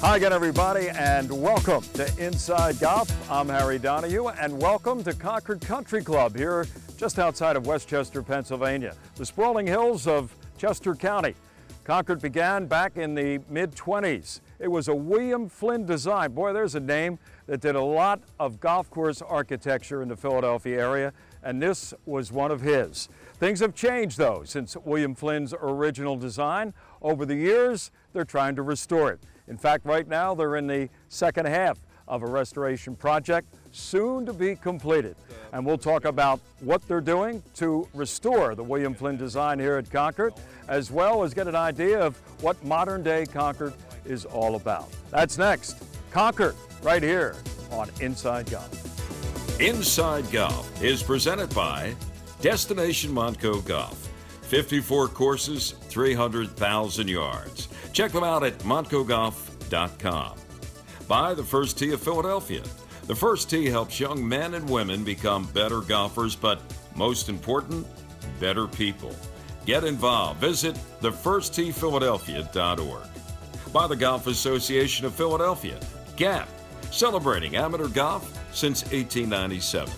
Hi again, everybody, and welcome to Inside Golf. I'm Harry Donahue, and welcome to Concord Country Club here just outside of Westchester, Pennsylvania, the sprawling hills of Chester County. Concord began back in the mid-20s. It was a William Flynn design. Boy, there's a name that did a lot of golf course architecture in the Philadelphia area, and this was one of his. Things have changed, though, since William Flynn's original design. Over the years, they're trying to restore it. In fact, right now, they're in the second half of a restoration project, soon to be completed. And we'll talk about what they're doing to restore the William Flynn design here at Concord, as well as get an idea of what modern-day Concord is all about. That's next. Concord, right here on Inside Golf. Inside Golf is presented by Destination Montco Golf. 54 courses, 300,000 yards. Check them out at montcogolf.com. By the First Tee of Philadelphia. The First Tee helps young men and women become better golfers, but most important, better people. Get involved. Visit thefirstteephiladelphia.org. By the Golf Association of Philadelphia, GAP, celebrating amateur golf since 1897.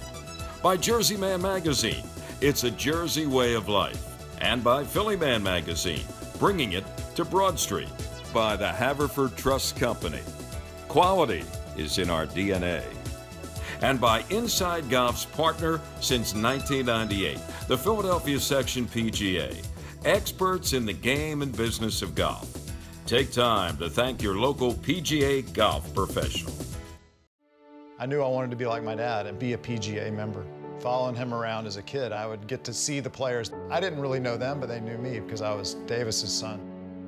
By Jersey Man Magazine, it's a Jersey way of life. And by Philly Man Magazine, bringing it to Broad Street. By the Haverford Trust Company. Quality is in our DNA. And by Inside Golf's partner since 1998, the Philadelphia Section PGA. Experts in the game and business of golf. Take time to thank your local PGA golf professional. I knew I wanted to be like my dad and be a PGA member. Following him around as a kid, I would get to see the players. I didn't really know them, but they knew me because I was Davis's son.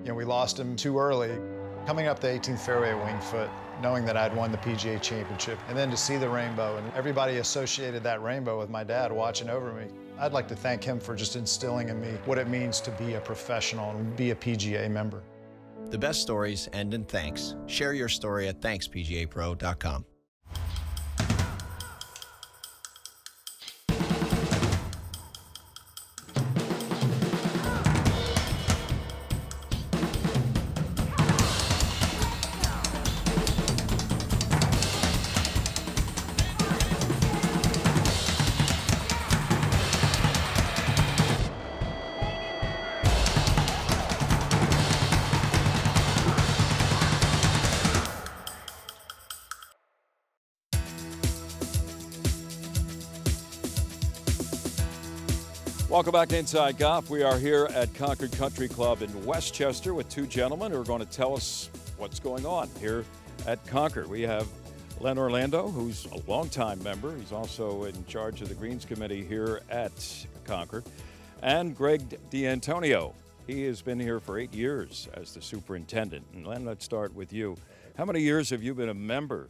You know, we lost him too early. Coming up the 18th fairway at Winged Foot, knowing that I'd won the PGA Championship, and then to see the rainbow, and everybody associated that rainbow with my dad watching over me. I'd like to thank him for just instilling in me what it means to be a professional and be a PGA member. The best stories end in thanks. Share your story at ThanksPGAPro.com. Welcome back to Inside Golf. We are here at Concord Country Club in Westchester with two gentlemen who are going to tell us what's going on here at Concord. We have Len Orlando, who's a longtime member. He's also in charge of the Greens Committee here at Concord. And Greg D'Antonio. He has been here for 8 years as the superintendent. And Len, let's start with you. How many years have you been a member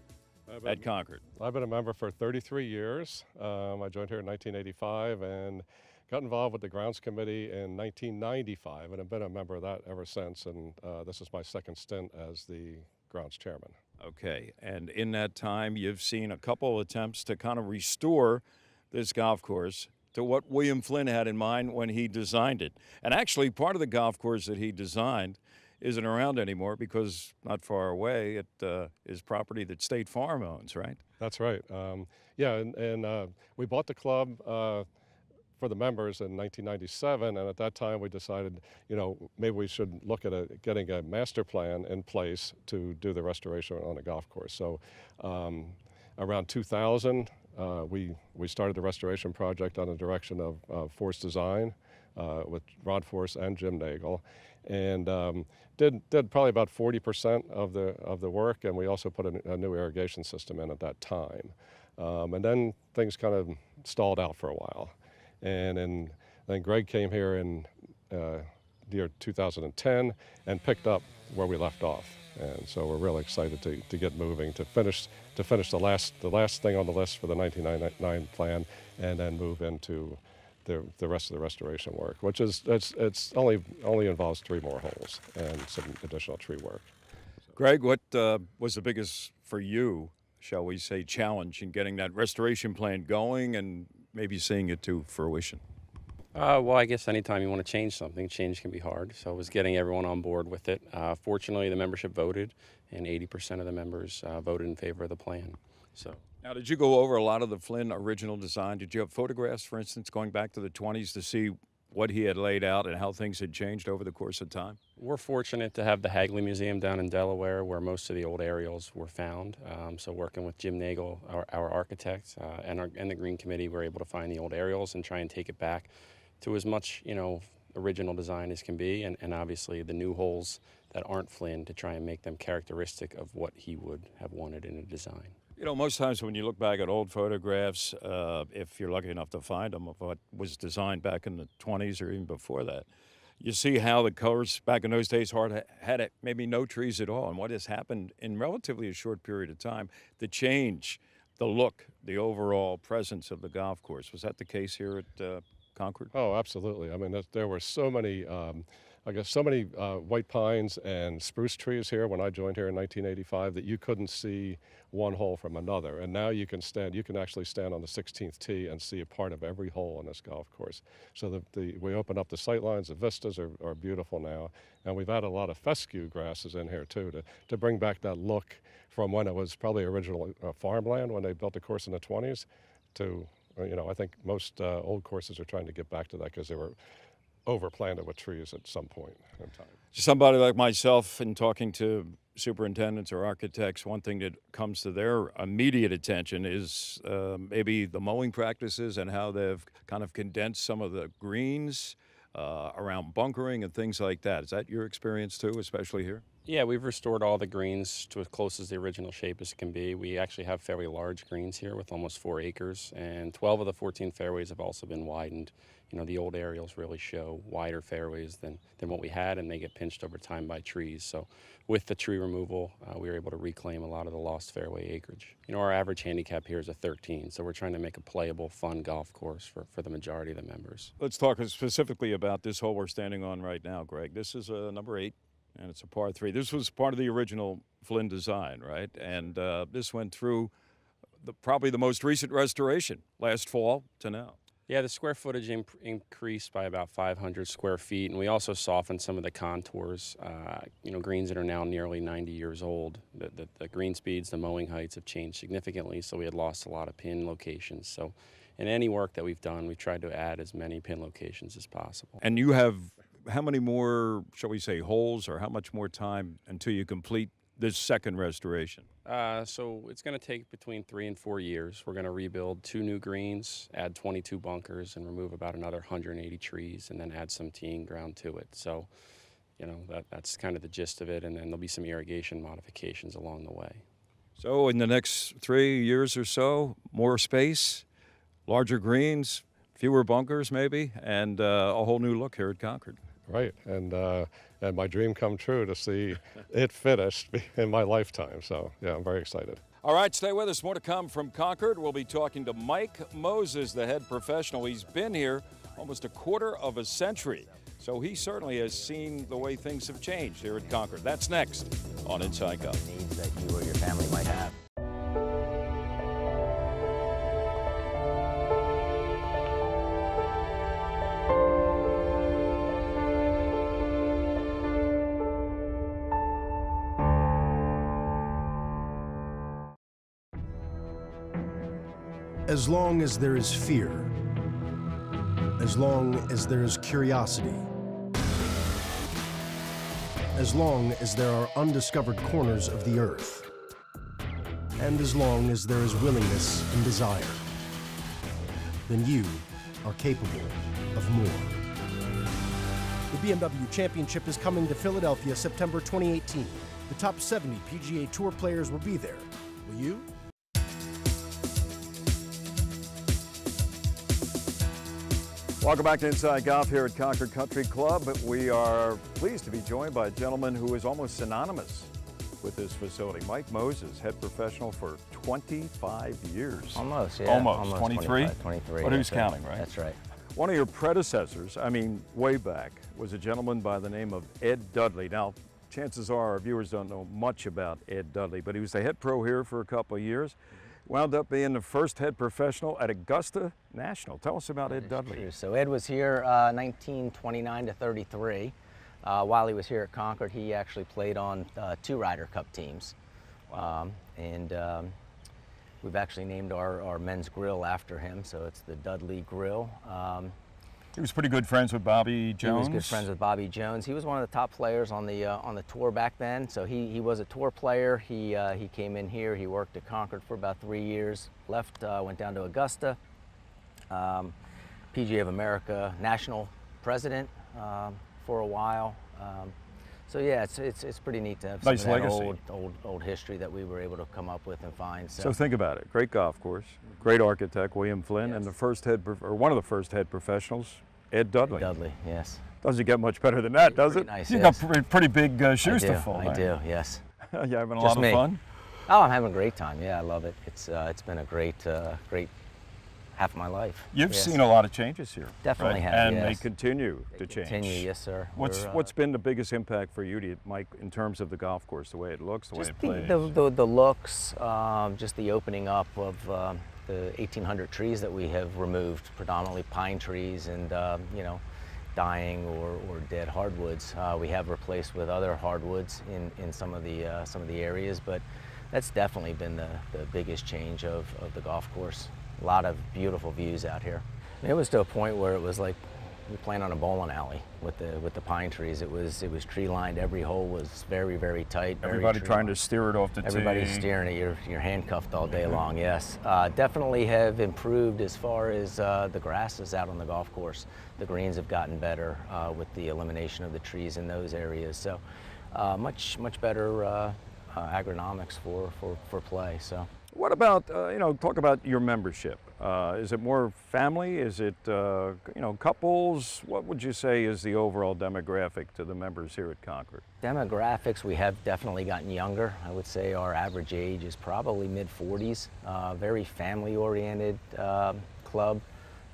at Concord? I've been a member for 33 years. I joined here in 1985 and got involved with the Grounds Committee in 1995, and I've been a member of that ever since, and this is my second stint as the Grounds Chairman. Okay, and in that time, you've seen a couple attempts to kind of restore this golf course to what William Flynn had in mind when he designed it. And actually, part of the golf course that he designed isn't around anymore because not far away it is property that State Farm owns, right? That's right. And we bought the club for the members in 1997, and at that time we decided, you know, maybe we should look at getting a master plan in place to do the restoration on the golf course. So around 2000, we started the restoration project on the direction of Force Design with Rod Force and Jim Nagel, and did probably about 40% of the work, and we also put a new irrigation system in at that time. And then things kind of stalled out for a while. And then Greg came here in the year 2010 and picked up where we left off. And so we're really excited to get moving, to finish the last thing on the list for the 1999 plan, and then move into the rest of the restoration work, which is it's only involves 3 more holes and some additional tree work. Greg, what was the biggest for you, shall we say, challenge in getting that restoration plan going and maybe seeing it to fruition? Well, I guess anytime you want to change something, change can be hard. So it was getting everyone on board with it. Fortunately, the membership voted, and 80% of the members voted in favor of the plan. So. Now, did you go over a lot of the Flynn original design? Did you have photographs, for instance, going back to the 20s to see what he had laid out and how things had changed over the course of time? We're fortunate to have the Hagley Museum down in Delaware where most of the old aerials were found. So working with Jim Nagel, our architect, and the Green Committee, we're able to find the old aerials and try and take it back to as much, original design as can be, and obviously the new holes that aren't Flynn to try and make them characteristic of what he would have wanted in a design. Most times when you look back at old photographs, if you're lucky enough to find them, of what was designed back in the 20s or even before that, you see how the colors back in those days had maybe no trees at all. And what has happened in relatively a short period of time, the change, the look, the overall presence of the golf course. Was that the case here at Concord? Oh, absolutely. I mean, there were so many, white pines and spruce trees here when I joined here in 1985 that you couldn't see one hole from another. And now you can actually stand on the 16th tee and see a part of every hole in this golf course. So we opened up the sight lines, the vistas are beautiful now. And we've added a lot of fescue grasses in here too to bring back that look from when it was probably original farmland when they built the course in the 20s to, I think most old courses are trying to get back to that because they were overplanted with trees at some point in time. Somebody like myself, in talking to superintendents or architects, one thing that comes to their immediate attention is maybe the mowing practices and how they've kind of condensed some of the greens around bunkering and things like that. Is that your experience too, especially here? Yeah, we've restored all the greens to as close as the original shape as can be. We actually have fairly large greens here with almost 4 acres, and 12 of the 14 fairways have also been widened. The old aerials really show wider fairways than what we had, and they get pinched over time by trees. So with the tree removal, we were able to reclaim a lot of the lost fairway acreage. Our average handicap here is a 13, so we're trying to make a playable, fun golf course for the majority of the members. Let's talk specifically about this hole we're standing on right now, Greg. This is number 8. And it's a par 3. This was part of the original Flynn design, right? And this went through probably the most recent restoration, last fall to now. Yeah, the square footage increased by about 500 square feet, and we also softened some of the contours. Greens that are now nearly 90 years old. The green speeds, the mowing heights have changed significantly, so we had lost a lot of pin locations. So in any work that we've done, we've tried to add as many pin locations as possible. And you have how many more, shall we say, holes, or how much more time until you complete this second restoration? So it's going to take between 3 and 4 years. We're going to rebuild 2 new greens, add 22 bunkers, and remove about another 180 trees, and then add some teeing ground to it. So, that's kind of the gist of it, and then there'll be some irrigation modifications along the way. So in the next 3 years or so, more space, larger greens, fewer bunkers maybe, and a whole new look here at Concord. Right, and my dream come true to see it finished in my lifetime. So yeah, I'm very excited. All right, stay with us. More to come from Concord. We'll be talking to Mike Moses, the head professional. He's been here almost a quarter of a century, so he certainly has seen the way things have changed here at Concord. That's next on Inside Golf. Needs that you or your family might have. As long as there is fear, as long as there is curiosity, as long as there are undiscovered corners of the earth, and as long as there is willingness and desire, then you are capable of more. The BMW Championship is coming to Philadelphia September 2018. The top 70 PGA Tour players will be there. Will you? Welcome back to Inside Golf here at Concord Country Club. We are pleased to be joined by a gentleman who is almost synonymous with this facility. Mike Moses, head professional for 25 years. Almost, yeah. Almost. 23? 23. But who's counting, right? That's right. One of your predecessors, way back, was a gentleman by the name of Ed Dudley. Now, chances are our viewers don't know much about Ed Dudley, but he was the head pro here for a couple of years. wound up being the first head professional at Augusta National. Tell us about Ed Dudley. True. So Ed was here 1929 to 33. While he was here at Concord, he actually played on 2 Ryder Cup teams. Wow. We've actually named our men's grill after him, so it's the Dudley Grill. He was pretty good friends with Bobby Jones. He was good friends with Bobby Jones. He was one of the top players on the tour back then. So he was a tour player. He came in here. He worked at Concord for about 3 years. Left, went down to Augusta. PGA of America national president for a while. So yeah, it's pretty neat to have nice some of that legacy. old history that we were able to come up with and find. So think about it. Great golf course, great architect William Flynn, Yes. and the first head, or one of the first head professionals, Ed Dudley. Dudley, yes. Doesn't get much better than that, does it? Nice, you yes. got pretty big shoes to fill. I do, yes. You having a Just lot me. of fun? Oh, I'm having a great time. Yeah, I love it. It's been a great half of my life. You've Yes. seen a lot of changes here. Definitely right? have, And they yes. continue to change. Continue, yes, sir. What's been the biggest impact for you, Mike, in terms of the golf course, the way it looks, the way it plays? The looks, just the opening up of the 1,800 trees that we have removed, predominantly pine trees and you know, dying or dead hardwoods. We have replaced with other hardwoods in some of the areas, but that's definitely been the biggest change of the golf course. A lot of beautiful views out here. It was to a point where it was like we were playing on a bowling alley with the pine trees. It was tree lined. Every hole was very tight. Everybody trying to steer it off the tee. Everybody's steering it. You're handcuffed all day long. Yes, definitely have improved as far as the grasses out on the golf course. The greens have gotten better with the elimination of the trees in those areas. So much better agronomics for play. So. What about, you know, talk about your membership. Is it more family? Is it, you know, couples? What would you say is the overall demographic to the members here at Concord? Demographics, we have definitely gotten younger. I would say our average age is probably mid-40s. Very family-oriented club.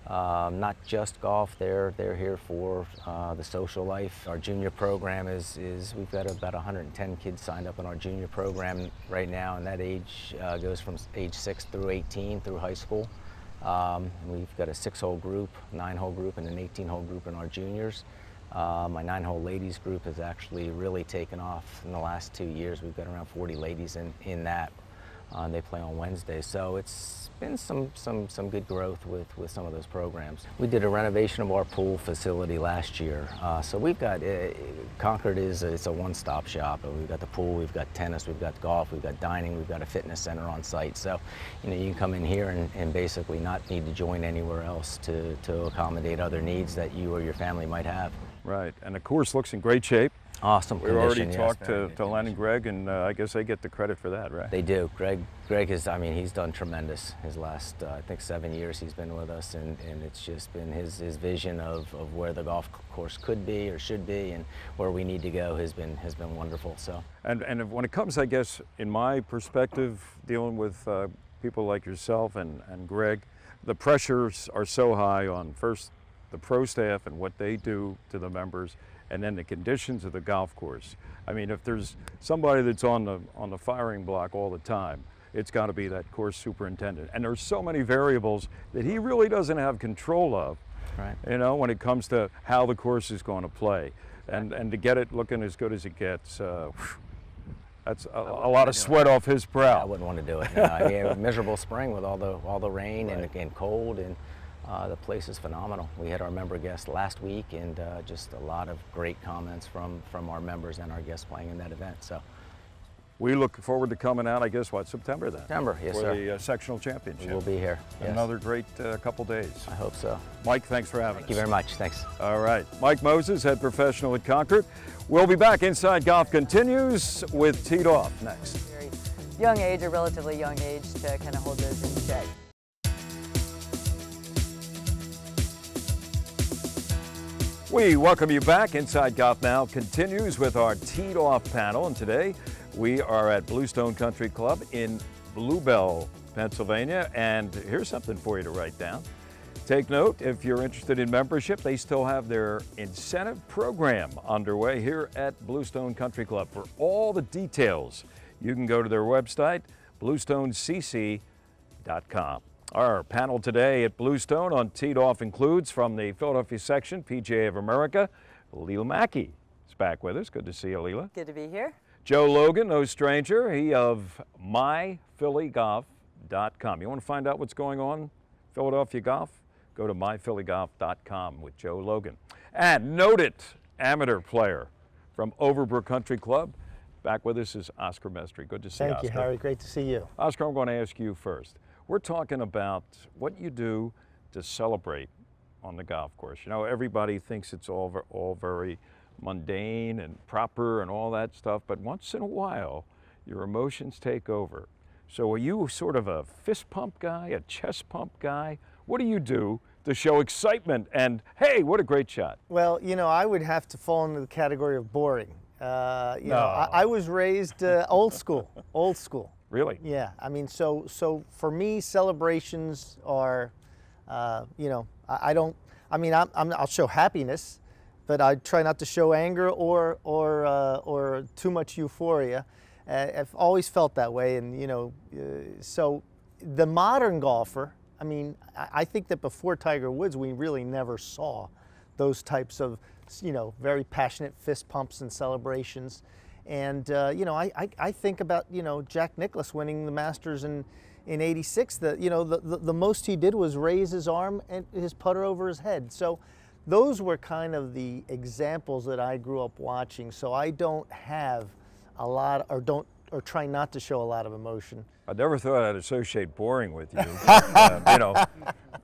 Not just golf, they're here for the social life. Our junior program is we've got about 110 kids signed up in our junior program right now, and that age goes from age 6 through 18 through high school. We've got a 6-hole group, 9-hole group, and an 18-hole group in our juniors. My 9-hole ladies group has actually really taken off in the last 2 years. We've got around 40 ladies in that. They play on Wednesdays, so it's been some good growth with some of those programs. We did a renovation of our pool facility last year, so we've got Concord it's a one-stop shop. We've got the pool, we've got tennis, we've got golf, we've got dining, we've got a fitness center on site. So you know, you can come in here and basically not need to join anywhere else to accommodate other needs that you or your family might have. Right, and the course looks in great shape. Awesome We condition. already yes, talked very to good Len and condition. Greg, and I guess they get the credit for that, right? They do. Greg is, I mean, he's done tremendous. His last, I think, 7 years he's been with us, and it's just been his vision of where the golf course could be or should be and where we need to go has been wonderful. So. And when it comes, I guess, in my perspective, dealing with people like yourself and Greg, the pressures are so high on first the pro staff and what they do to the members, and then the conditions of the golf course. I mean, if there's somebody that's on the firing block all the time, it's got to be that course superintendent. And there's so many variables that he really doesn't have control of, Right. you know, when it comes to how the course is going to play. And to get it looking as good as it gets, that's a lot of sweat off his brow. I wouldn't want to do it. No, I mean, a miserable spring with all the rain and cold, and the place is phenomenal. We had our member guest last week, and just a lot of great comments from our members and our guests playing in that event. So We look forward to coming out, I guess, what, September then? September, yes, for sir. the sectional championship. We'll be here. Yes. Another great couple days. I hope so. Mike, thanks for having us. Thank you very much. Thanks. All right. Mike Moses, head professional at Concord. We'll be back. Inside Golf continues with Teed Off next. Very young age, a relatively young age, to kind of hold those in check. We welcome you back. Inside Golf Now continues with our Teed Off panel, and today we are at Bluestone Country Club in Bluebell, Pennsylvania, and here's something for you to write down. Take note, if you're interested in membership, they still have their incentive program underway here at Bluestone Country Club. For all the details, you can go to their website, bluestonecc.com. PGAofAmerica.com. Our panel today at Bluestone on Teed Off includes, from the Philadelphia section, PGA of America, Leela Mackey is back with us. Good to see you, Leela. Good to be here. Joe Logan, no stranger, he of myphillygolf.com. You want to find out what's going on Philadelphia golf? Go to myphillygolf.com with Joe Logan. And noted amateur player from Overbrook Country Club, back with us is Oscar Mestre. Good to see you, Oscar. Thank you, Harry. Great to see you. Oscar, I'm going to ask you first. We're talking about what you do to celebrate on the golf course. You know, everybody thinks it's all very mundane and proper and all that stuff, but once in a while, your emotions take over. So are you sort of a fist pump guy, a chest pump guy? What do you do to show excitement and, hey, what a great shot? Well, you know, I would have to fall into the category of boring. You know, I was raised old school, old school. Really? Yeah, I mean, so for me, celebrations are, you know, I'll show happiness, but I try not to show anger or too much euphoria. I've always felt that way, and you know, so the modern golfer, I mean, I think that before Tiger Woods, we really never saw those types of, you know, very passionate fist pumps and celebrations. And, you know, I think about, you know, Jack Nicklaus winning the Masters in '86. You know, the most he did was raise his arm and his putter over his head. So those were kind of the examples that I grew up watching. So I don't have a lot, or try not to show a lot of emotion. I never thought I'd associate boring with you, but, you know,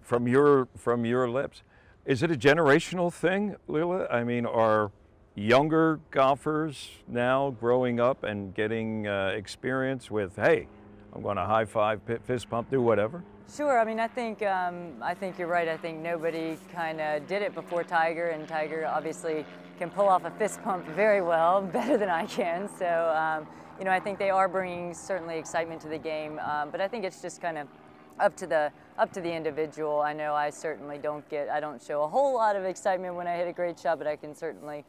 from your lips. Is it a generational thing, Leela? I mean, are younger golfers now growing up and getting experience with, hey, I'm going to high five, fist pump, do whatever? Sure. I mean, I think you're right. I think nobody kind of did it before Tiger, and Tiger obviously can pull off a fist pump very well, better than I can. So, you know, I think they are bringing certainly excitement to the game, but I think it's just kind of up to the individual. I know I certainly don't show a whole lot of excitement when I hit a great shot, but I can certainly,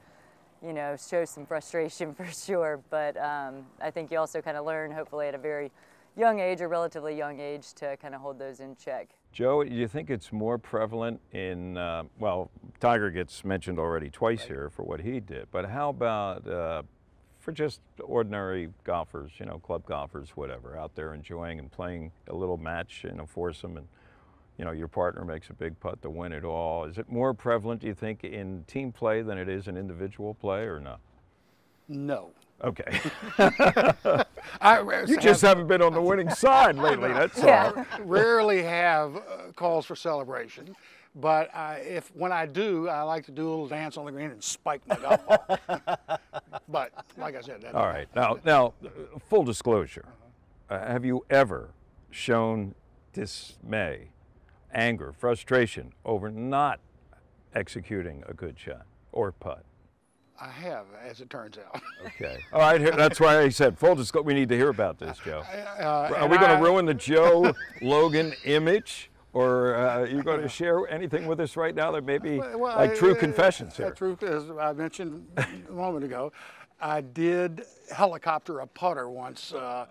you know, show some frustration for sure. But I think you also kind of learn, hopefully at a very young age, or relatively young age, to kind of hold those in check. Joe, do you think it's more prevalent in, well, Tiger gets mentioned already twice here for what he did, but how about for just ordinary golfers, you know, club golfers, whatever, out there enjoying and playing a little match in a foursome, and, you know, your partner makes a big putt to win it all. Is it more prevalent, do you think, in team play than it is in individual play, or not? No. Okay. You just haven't been on the winning side lately, that's all. Rarely have calls for celebration, but when I do, I like to do a little dance on the green and spike my golf ball. But like I said, that's all right. Now, full disclosure, have you ever shown dismay, anger, frustration over not executing a good shot or putt? I have, as it turns out. Okay. All right, that's why I said full disclosure. We need to hear about this, Joe. Are we going to ruin the Joe Logan image, or are you going to share anything with us right now that may be like true confessions here? True, as I mentioned a moment ago, I did helicopter a putter once, you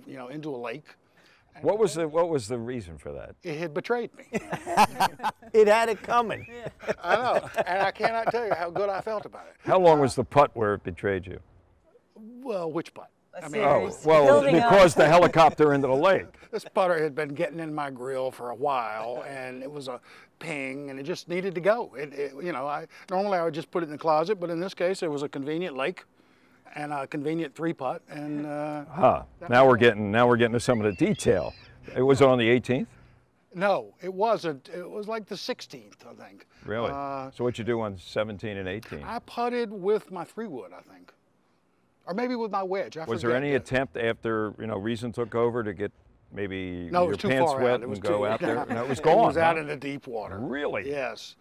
know, into a lake. What was the reason for that? It had betrayed me. It had it coming. I know, and I cannot tell you how good I felt about it. How long was the putt where it betrayed you? Well, which putt? I mean, well, because the helicopter into the lake. This putter had been getting in my grill for a while, and it was a ping, and it just needed to go. You know, normally I would just put it in the closet, but in this case, it was a convenient lake and a convenient three-putt, and now we're getting to some of the detail. It was on the 18th? No, it wasn't. It was like the 16th, I think. Really? So what'd you do on 17 and 18? I putted with my 3-wood, I think, or maybe with my wedge. Was there any attempt after, you know, reason took over to get maybe your pants wet and go out there? No, it was gone. It was out in the deep water. Really? Yes.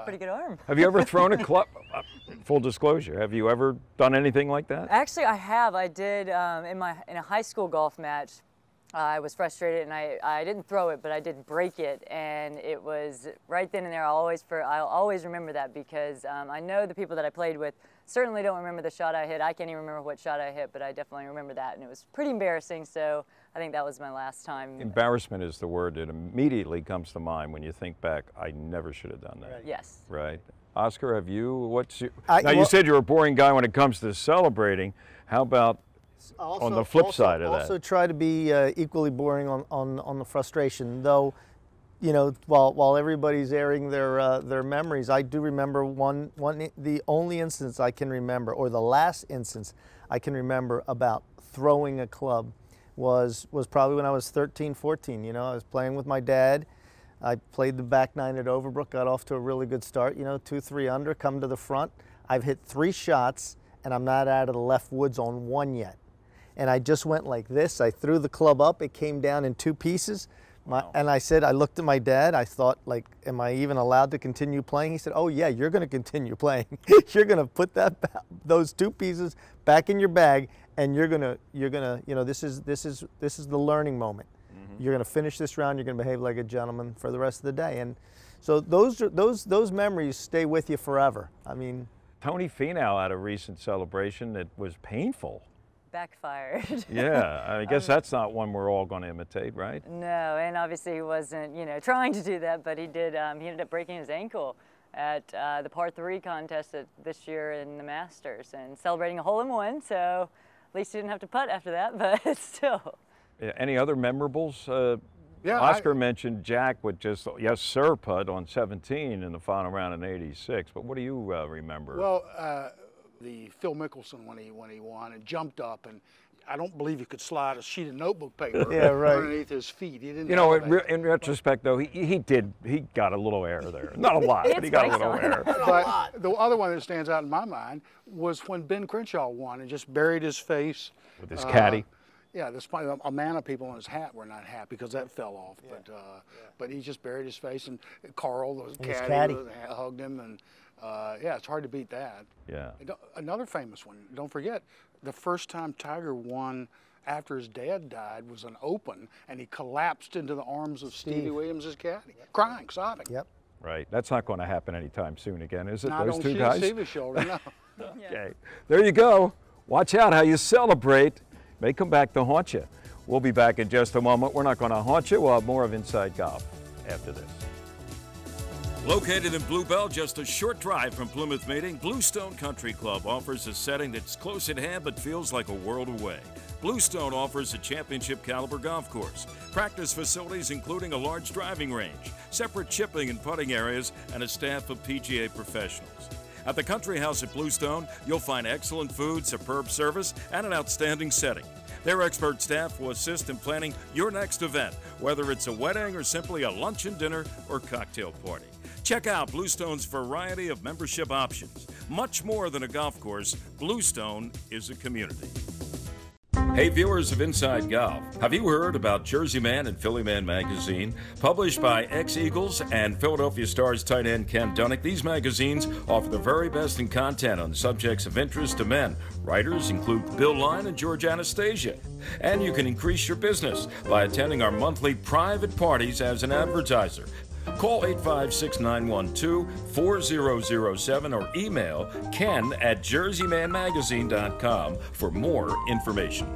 Pretty good arm. Have you ever thrown a club? Full disclosure, have you ever done anything like that? Actually, I have. I did in a high school golf match. I was frustrated, and I didn't throw it, but I did break it, and it was right then and there. I'll always remember that, because I know the people that I played with certainly don't remember the shot I hit. I can't even remember what shot I hit, but I definitely remember that, and it was pretty embarrassing, so I think that was my last time. Embarrassment is the word that immediately comes to mind when you think back, I never should have done that. Right. Yes. Right. Oscar, have you, now you said you're a boring guy when it comes to celebrating. How about on the flip side of that? Also try to be equally boring on the frustration, though. You know, while everybody's airing their memories, I do remember the only instance I can remember, or the last instance I can remember about throwing a club was probably when I was 13, 14. You know, I was playing with my dad. I played the back nine at Overbrook, got off to a really good start, you know, 2-3 under, come to the front. I've hit 3 shots, and I'm not out of the left woods on 1 yet. And I just went like this. I threw the club up. It came down in 2 pieces. And I looked at my dad, I thought, like, am I even allowed to continue playing? He said, oh yeah, you're gonna continue playing. You're gonna put those 2 pieces back in your bag, and you're gonna, you know, this is the learning moment. Mm-hmm. You're gonna finish this round, you're gonna behave like a gentleman for the rest of the day. And so those memories stay with you forever. I mean. Tony Finau had a recent celebration that was painful. Backfired. Yeah, I guess that's not one we're all going to imitate, right? No, and obviously he wasn't, you know, trying to do that, but he did. He ended up breaking his ankle at the par 3 contest this year in the Masters, and celebrating a hole-in-one. So at least he didn't have to putt after that, but still. Yeah, any other memorables? Yeah, Oscar mentioned Jack with just yes sir putt on 17 in the final round in '86. But what do you remember? Well. The Phil Mickelson when he won and jumped up, and I don't believe he could slide a sheet of notebook paper underneath his feet. He didn't. You know, in retrospect though, he got a little air there. Not a lot, but he got a little air. But the other one that stands out in my mind was when Ben Crenshaw won and just buried his face with his caddy. Yeah, a man of people on his hat were not happy because that fell off. Yeah. But he just buried his face, and Carl, the caddy, hugged him, and yeah, it's hard to beat that. Yeah. Another famous one. Don't forget, the first time Tiger won after his dad died was an Open, and he collapsed into the arms of Stevie Williams' caddy, crying, sobbing. Yep. Right. That's not going to happen anytime soon again, is it? Not those on two guys? Stevie's shoulder, no. Okay. There you go. Watch out how you celebrate. May come back to haunt you. We'll be back in just a moment. We're not going to haunt you. We'll have more of Inside Golf after this. Located in Bluebell, just a short drive from Plymouth Meeting, Bluestone Country Club offers a setting that's close at hand but feels like a world away. Bluestone offers a championship caliber golf course, practice facilities including a large driving range, separate chipping and putting areas, and a staff of PGA professionals. At the Country House at Bluestone, you'll find excellent food, superb service, and an outstanding setting. Their expert staff will assist in planning your next event, whether it's a wedding or simply a luncheon, dinner, or cocktail party. Check out Bluestone's variety of membership options. Much more than a golf course, Bluestone is a community. Hey viewers of Inside Golf, have you heard about Jersey Man and Philly Man magazine? Published by ex-Eagles and Philadelphia Stars tight end Ken Dunnick, these magazines offer the very best in content on subjects of interest to men. Writers include Bill Line and George Anastasia. And you can increase your business by attending our monthly private parties as an advertiser. Call 856-912-4007 or email ken@jerseymanmagazine.com for more information.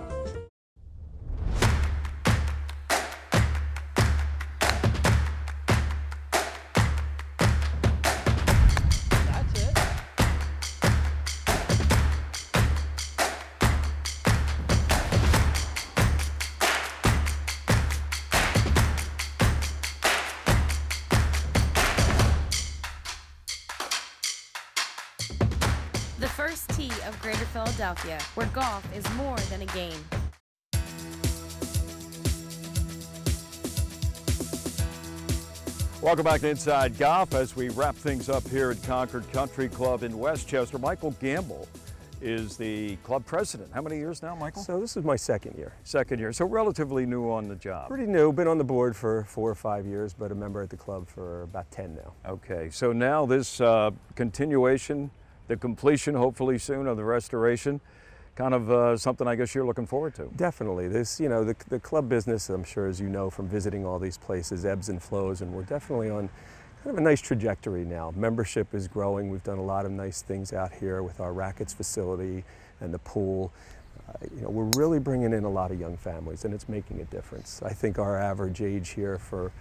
The first tee of Greater Philadelphia, where golf is more than a game. Welcome back to Inside Golf as we wrap things up here at Concord Country Club in Westchester. Michael Gamble is the club president. How many years now, Michael? So this is my second year. Second year, so relatively new on the job. Pretty new, been on the board for 4 or 5 years, but a member at the club for about 10 now. Okay, so now this continuation, the completion hopefully soon of the restoration, kind of something I guess you're looking forward to. Definitely. This, you know, the club business, I'm sure as you know from visiting all these places, ebbs and flows, and we're definitely on kind of a nice trajectory now. Membership is growing. We've done a lot of nice things out here with our rackets facility and the pool. You know, we're really bringing in a lot of young families, and it's making a difference. I think our average age here for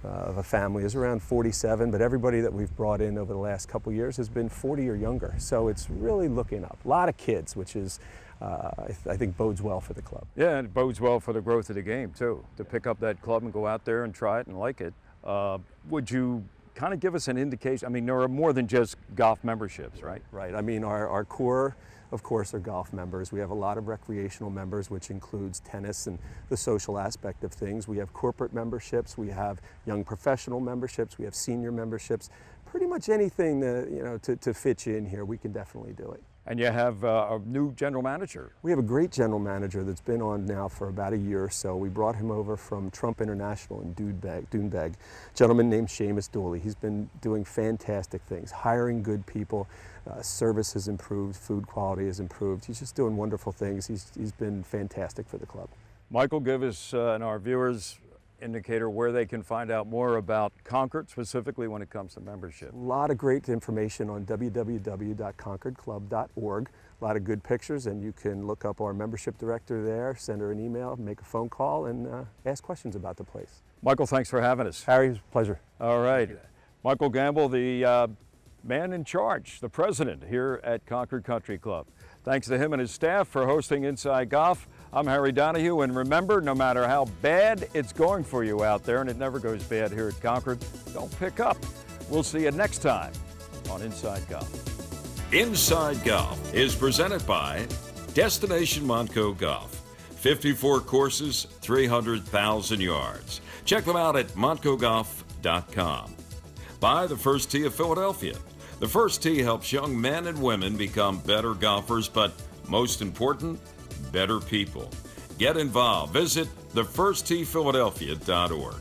of a family is around 47, but everybody that we've brought in over the last couple years has been 40 or younger. So it's really looking up. A lot of kids, which is, I think bodes well for the club. Yeah, and it bodes well for the growth of the game too, to pick up that club and go out there and try it and like it. Would you kind of give us an indication? I mean, there are more than just golf memberships, right? Right. I mean, our core, of course, are golf members. We have a lot of recreational members, which includes tennis and the social aspect of things. We have corporate memberships. We have young professional memberships. We have senior memberships. Pretty much anything that, you know, to fit you in here, we can definitely do it. And you have a new general manager. We have a great general manager that's been on now for about a year or so. We brought him over from Trump International in Doonbeg, a gentleman named Seamus Dooley. He's been doing fantastic things, hiring good people. Service has improved, food quality has improved. He's just doing wonderful things. He's been fantastic for the club. Michael, give us and our viewers indicator where they can find out more about Concord, specifically when it comes to membership. A lot of great information on www.concordclub.org. A lot of good pictures, and you can look up our membership director there, send her an email, make a phone call, and ask questions about the place. Michael, thanks for having us. Harry, it was a pleasure. All right. Michael Gamble, the man in charge, the president here at Concord Country Club. Thanks to him and his staff for hosting Inside Golf. I'm Harry Donahue, and remember, no matter how bad it's going for you out there, and it never goes bad here at Concord, don't pick up. We'll see you next time on Inside Golf. Inside Golf is presented by Destination Montco Golf. 54 courses, 300,000 yards. Check them out at montcogolf.com. By the First Tee of Philadelphia. The First Tee helps young men and women become better golfers, but most important, better people. Get involved. Visit thefirsttphiladelphia.org.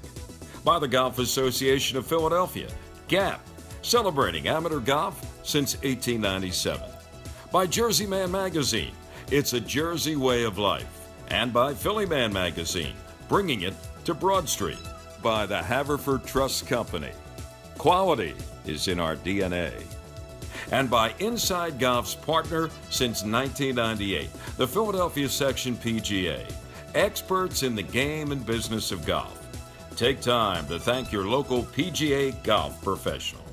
By the Golf Association of Philadelphia, GAP, celebrating amateur golf since 1897. By Jersey Man Magazine, it's a Jersey way of life. And by Philly Man Magazine, bringing it to Broad Street. By the Haverford Trust Company. Quality is in our DNA. And by Inside Golf's partner since 1998, the Philadelphia Section PGA, experts in the game and business of golf. Take time to thank your local PGA golf professional.